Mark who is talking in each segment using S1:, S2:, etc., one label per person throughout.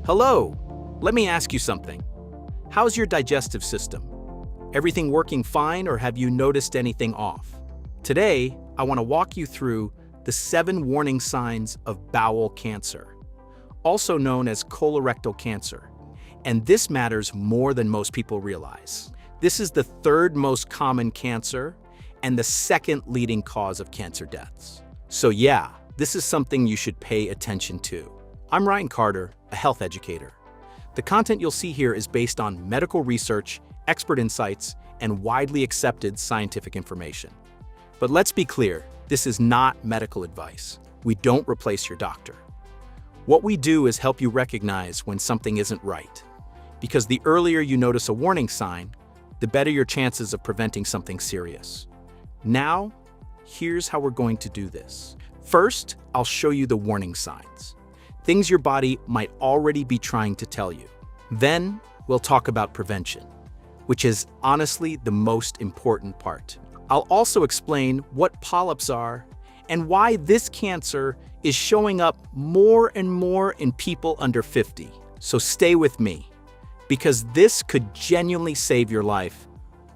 S1: Hello! Let me ask you something. How's your digestive system? Everything working fine, or have you noticed anything off? Today, I want to walk you through the 7 warning signs of bowel cancer, also known as colorectal cancer. And this matters more than most people realize. This is the 3rd most common cancer and the 2nd leading cause of cancer deaths. So yeah, this is something you should pay attention to. I'm Ryan Carter, a health educator. The content you'll see here is based on medical research, expert insights, and widely accepted scientific information. But let's be clear, this is not medical advice. We don't replace your doctor. What we do is help you recognize when something isn't right. Because the earlier you notice a warning sign, the better your chances of preventing something serious. Now, here's how we're going to do this. First, I'll show you the warning signs, things your body might already be trying to tell you. Then, we'll talk about prevention, which is honestly the most important part. I'll also explain what polyps are and why this cancer is showing up more and more in people under 50. So stay with me, because this could genuinely save your life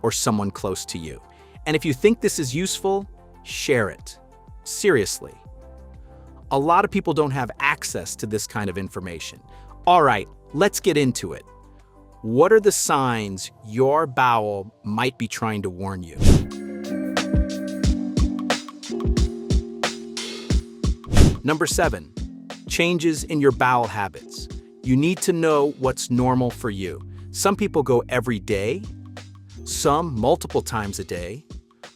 S1: or someone close to you. And if you think this is useful, share it. Seriously. A lot of people don't have access to this kind of information. All right, let's get into it. What are the signs your bowel might be trying to warn you? Number 7, changes in your bowel habits. You need to know what's normal for you. Some people go every day, some multiple times a day,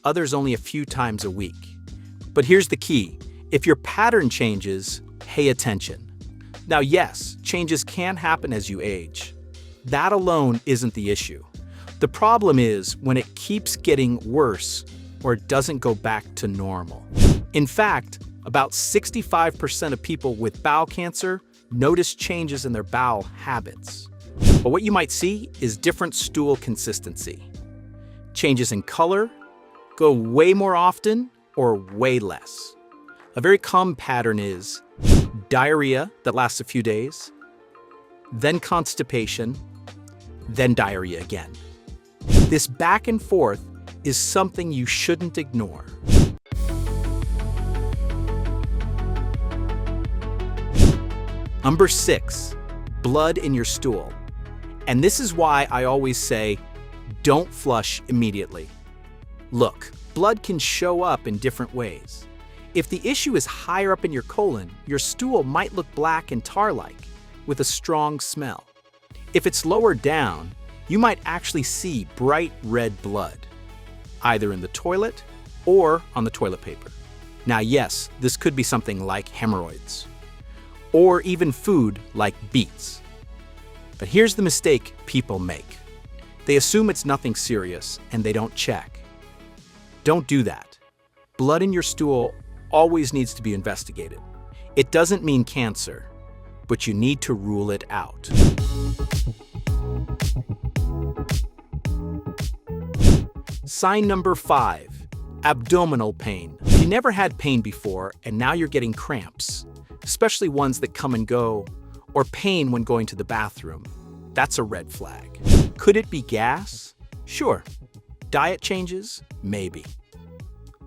S1: others only a few times a week. But here's the key. If your pattern changes, pay attention. Now, yes, changes can happen as you age. That alone isn't the issue. The problem is when it keeps getting worse or it doesn't go back to normal. In fact, about 65% of people with bowel cancer notice changes in their bowel habits. But what you might see is different stool consistency. Changes in color, go way more often or way less. A very common pattern is diarrhea that lasts a few days, then constipation, then diarrhea again. This back and forth is something you shouldn't ignore. Number 6, blood in your stool. And this is why I always say, don't flush immediately. Look, blood can show up in different ways. If the issue is higher up in your colon, your stool might look black and tar-like, with a strong smell. If it's lower down, you might actually see bright red blood, either in the toilet or on the toilet paper. Now yes, this could be something like hemorrhoids, or even food like beets. But here's the mistake people make. They assume it's nothing serious and they don't check. Don't do that. Blood in your stool always needs to be investigated. It doesn't mean cancer, but you need to rule it out. Sign number 5, abdominal pain. If you never had pain before and now you're getting cramps, especially ones that come and go, or pain when going to the bathroom, that's a red flag. Could it be gas? Sure. Diet changes? Maybe.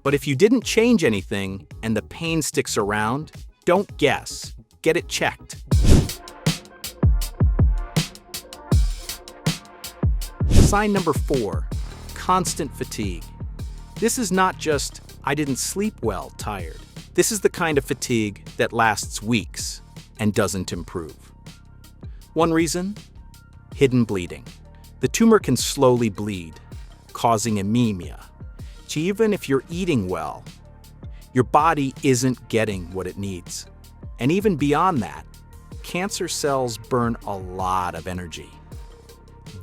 S1: But if you didn't change anything and the pain sticks around, don't guess. Get it checked. Sign number 4, constant fatigue. This is not just, I didn't sleep well, tired. This is the kind of fatigue that lasts weeks and doesn't improve. One reason? Hidden bleeding. The tumor can slowly bleed, causing anemia. Even if you're eating well, your body isn't getting what it needs. And even beyond that, cancer cells burn a lot of energy.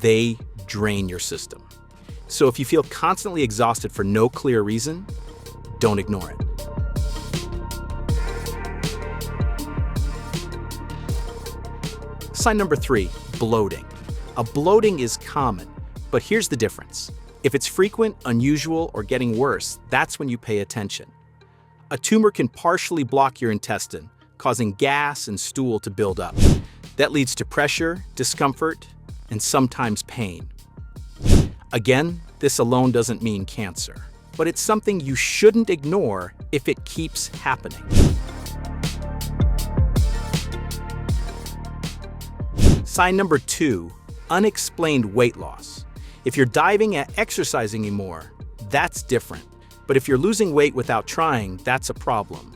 S1: They drain your system. So if you feel constantly exhausted for no clear reason, don't ignore it. Sign number 3, bloating. Bloating is common, but here's the difference. If it's frequent, unusual, or getting worse, that's when you pay attention. A tumor can partially block your intestine, causing gas and stool to build up. That leads to pressure, discomfort, and sometimes pain. Again, this alone doesn't mean cancer, but it's something you shouldn't ignore if it keeps happening. Sign number 2, unexplained weight loss. If you're diving at exercising more, that's different. But if you're losing weight without trying, that's a problem.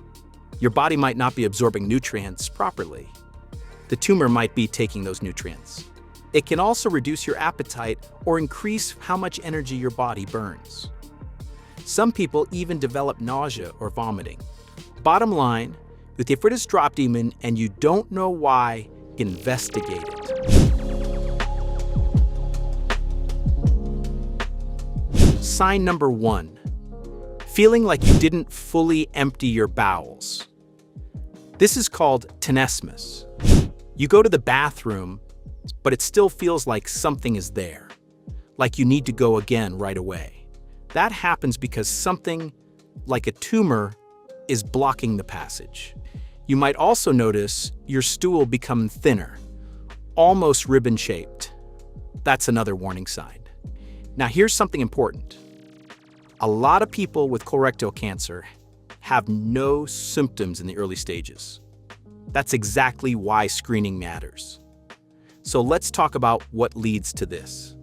S1: Your body might not be absorbing nutrients properly. The tumor might be taking those nutrients. It can also reduce your appetite or increase how much energy your body burns. Some people even develop nausea or vomiting. Bottom line, if it has dropped even and you don't know why, investigate it. Sign number 1, feeling like you didn't fully empty your bowels. This is called tenesmus. You go to the bathroom, but it still feels like something is there, like you need to go again right away. That happens because something, like a tumor, is blocking the passage. You might also notice your stool become thinner, almost ribbon-shaped. That's another warning sign. Now here's something important. A lot of people with colorectal cancer have no symptoms in the early stages. That's exactly why screening matters. So let's talk about what leads to this.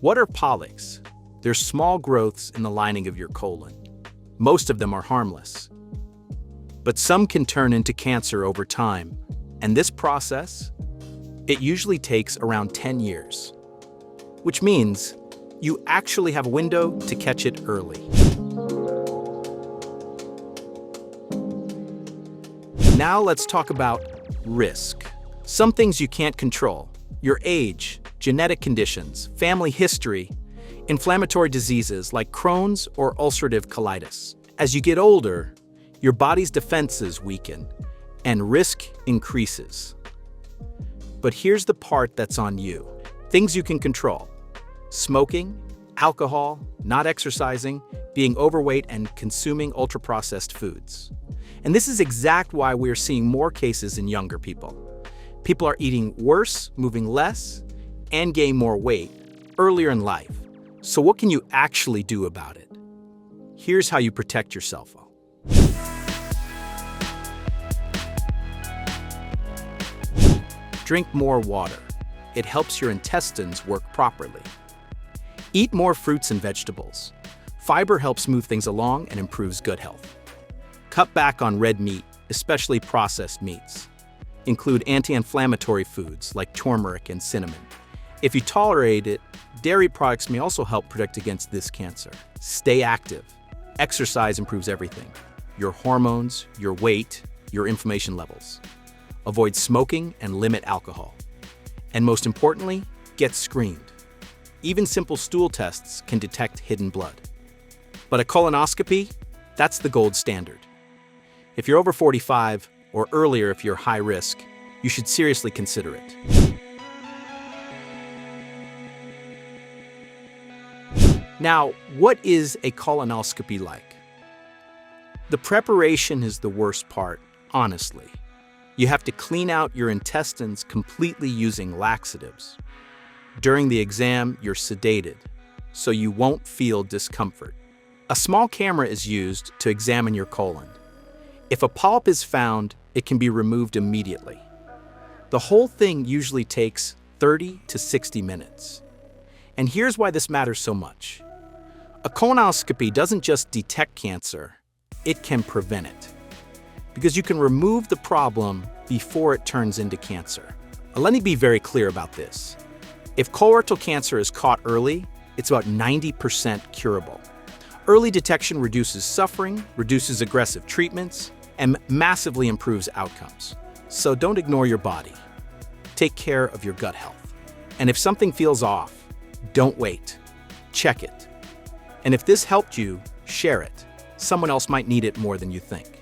S1: What are polyps? They're small growths in the lining of your colon. Most of them are harmless. But some can turn into cancer over time. And this process, it usually takes around 10 years, which means you actually have a window to catch it early. Now let's talk about risk. Some things you can't control: your age, genetic conditions, family history, inflammatory diseases like Crohn's or ulcerative colitis. As you get older, your body's defenses weaken and risk increases. But here's the part that's on you. Things you can control: smoking, alcohol, not exercising, being overweight, and consuming ultra-processed foods. And this is exactly why we're seeing more cases in younger people. People are eating worse, moving less, and gain more weight earlier in life. So what can you actually do about it? Here's how you protect yourself. Drink more water. It helps your intestines work properly. Eat more fruits and vegetables. Fiber helps move things along and improves gut health. Cut back on red meat, especially processed meats. Include anti-inflammatory foods like turmeric and cinnamon. If you tolerate it, dairy products may also help protect against this cancer. Stay active. Exercise improves everything: your hormones, your weight, your inflammation levels. Avoid smoking and limit alcohol. And most importantly, get screened. Even simple stool tests can detect hidden blood. But a colonoscopy, that's the gold standard. If you're over 45, or earlier if you're high risk, you should seriously consider it. Now, what is a colonoscopy like? The preparation is the worst part, honestly. You have to clean out your intestines completely using laxatives. During the exam, you're sedated, so you won't feel discomfort. A small camera is used to examine your colon. If a polyp is found, it can be removed immediately. The whole thing usually takes 30 to 60 minutes. And here's why this matters so much. A colonoscopy doesn't just detect cancer, it can prevent it. Because you can remove the problem before it turns into cancer. Let me be very clear about this. If colorectal cancer is caught early, it's about 90% curable. Early detection reduces suffering, reduces aggressive treatments, and massively improves outcomes. So don't ignore your body. Take care of your gut health. And if something feels off, don't wait. Check it. And if this helped you, share it. Someone else might need it more than you think.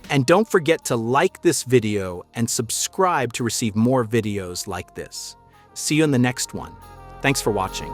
S1: And don't forget to like this video and subscribe to receive more videos like this. See you in the next one. Thanks for watching.